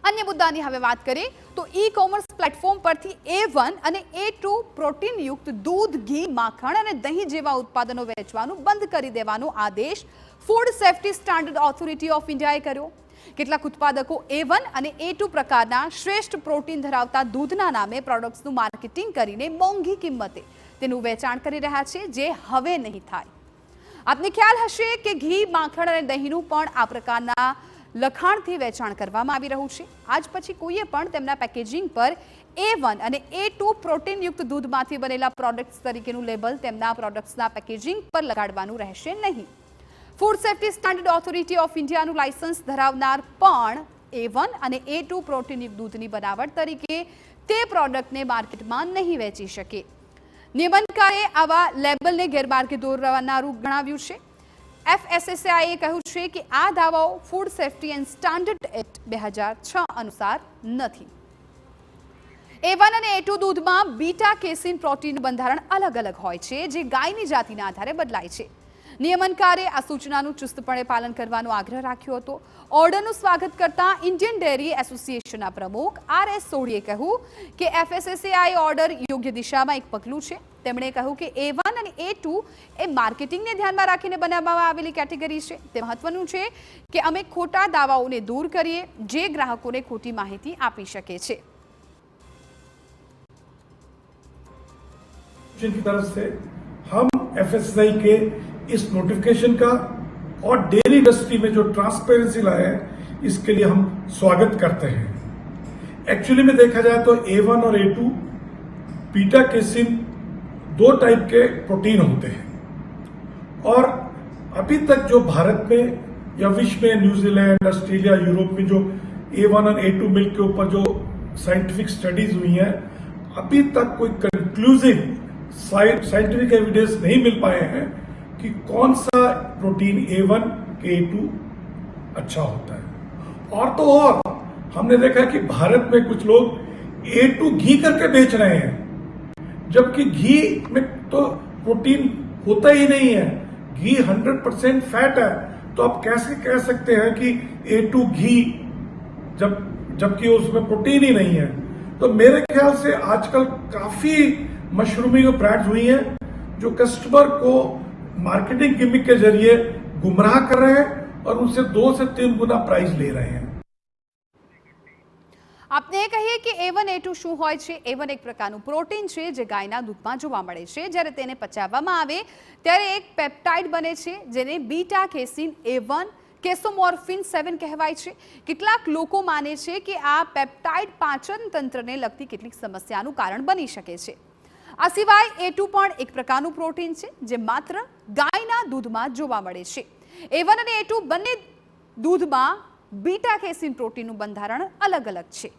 अन्य मुद्दानी हवे बात करें तो ई कॉमर्स प्लेटफॉर्म परथी A1 અને A2 પ્રોટીન યુક્ત દૂધ, ઘી, માખણ અને દહીં જેવા ઉત્પાદનો વેચવાનું બંધ કરી દેવાનો આદેશ food safety standard authority of ઇન્ડિયાએ કર્યો। કેટલાક ઉત્પાદકો A1 અને A2 પ્રકારના શ્રેષ્ઠ પ્રોટીન ધરાવતા દૂધના નામે પ્રોડક્ટ્સનું માર્કેટિંગ કરીને મોંઘી કિંમતે તેનું વેચાણ કરી રહ્યા છે, જે હવે નહીં થાય। આપને ખ્યાલ હશે કે ઘી, માખણ અને દહીંનું પણ આ પ્રકારના લખાણથી વેચાણ કરવામાં આવી રહ્યું છે। આજ પછી કોઈએ પણ તેમના પેકેજિંગ પર A1 અને A2 પ્રોટીનયુક્ત દૂધમાંથી બનેલા પ્રોડક્ટ્સ તરીકેનું લેબલ તેમના પ્રોડક્ટ્સના પેકેજિંગ પર લગાડવાનું રહેશે નહીં। Food safety standard authority of ઇન્ડિયાનું લાયસન્સ ધરાવનાર પણ A1 અને A2 પ્રોટીનયુક્ત દૂધની બનાવટ તરીકે તે પ્રોડક્ટને માર્કેટમાં નહીં વેચી શકે। નિયમનકારે આવા લેબલને ગેરમાર્ગે દોરનારું ગણાવ્યું છે। FSSAIએ કહ્યું છે કે આ દાવાઓ food safety and standard act 2006 અનુસાર નથી। A1 અને A2 દૂધમાં બીટા કેસીન પ્રોટીન બંધારણ અલગ અલગ હોય છે, જે ગાયની જાતિના આધારે બદલાય છે। નિયમનકારે આ સૂચનાનું ચુસ્તપણે પાલન કરવાનો આગ્રહ રાખ્યો હતો। ઓર્ડરનું સ્વાગત કરતા ઇન્ડિયન ડેરી એસોસિએશનના પ્રમુખ RS સોઢીએ કહ્યું કે FSSAI ઓર્ડર યોગ્ય દિશામાં એક પગલું છે। તેમણે કહ્યું કે A1 અને A2 એ માર્કેટિંગને ધ્યાનમાં રાખીને બનાવવામાં આવેલી કેટેગરી છે। તે મહત્વનું છે કે અમે ખોટા દાવાઓને દૂર કરીએ, જે ગ્રાહકોને ખોટી માહિતી આપી શકે છે। की तरफ से हम FSSAI के इस नोटिफिकेशन का और डेयरी इंडस्ट्री में जो ट्रांसपेरेंसी लाए हैं, इसके लिए हम स्वागत करते हैं। एक्चुअली में देखा जाए तो A1 और A2 बीटा केसिन दो टाइप के प्रोटीन होते हैं, और अभी तक जो भारत में या विश्व में न्यूजीलैंड, ऑस्ट्रेलिया, यूरोप में जो A1 और A2 मिल्क के ऊपर जो साइंटिफिक स्टडीज हुई हैं, अभी तक कोई कंक्लूसिव साइंटिफिक एविडेंस नहीं मिल पाए हैं कि कौन सा प्रोटीन A1 के A2 अच्छा होता है। और तो और हमने देखा कि भारत में कुछ लोग A2 घी करके बेच रहे हैं, जबकि घी में तो प्रोटीन होता ही नहीं है। घी 100% फैट है, तो आप कैसे कह सकते हैं कि A2 घी जबकि उसमें प्रोटीन ही नहीं है। तो मेरे ख्याल से आजकल काफी मशरूमिंग ब्रांड्स हुई हैं, जो कस्टमर को मार्केटिंग गिमिक के जरिए गुमराह कर रहे हैं और उनसे 2 से 3 गुना प्राइस ले रहे हैं। आपने कहिए कि A1 A2 શું હોય છે? A1 એક પ્રકારનું પ્રોટીન છે જે ગાયના દૂધમાં જોવા મળે છે। જ્યારે તેને પચાવવામાં આવે ત્યારે એક પેપ્ટાઇડ બને છે, જેને બીટા કેસીન A1 કેસોમોર્ફિન 7 કહેવાય છે। કેટલાક લોકો માને છે કે આ પેપ્ટાઇડ પાચન તંત્રને લગતી કેટલીક સમસ્યાનું કારણ બની શકે છે। આ સિવાય A2 પણ એક પ્રકારનું પ્રોટીન છે, જે માત્ર ગાયના દૂધમાં જોવા મળે છે। A1 અને A2 બંને દૂધમાં બીટા કેસીન પ્રોટીનનું બંધારણ અલગ અલગ છે।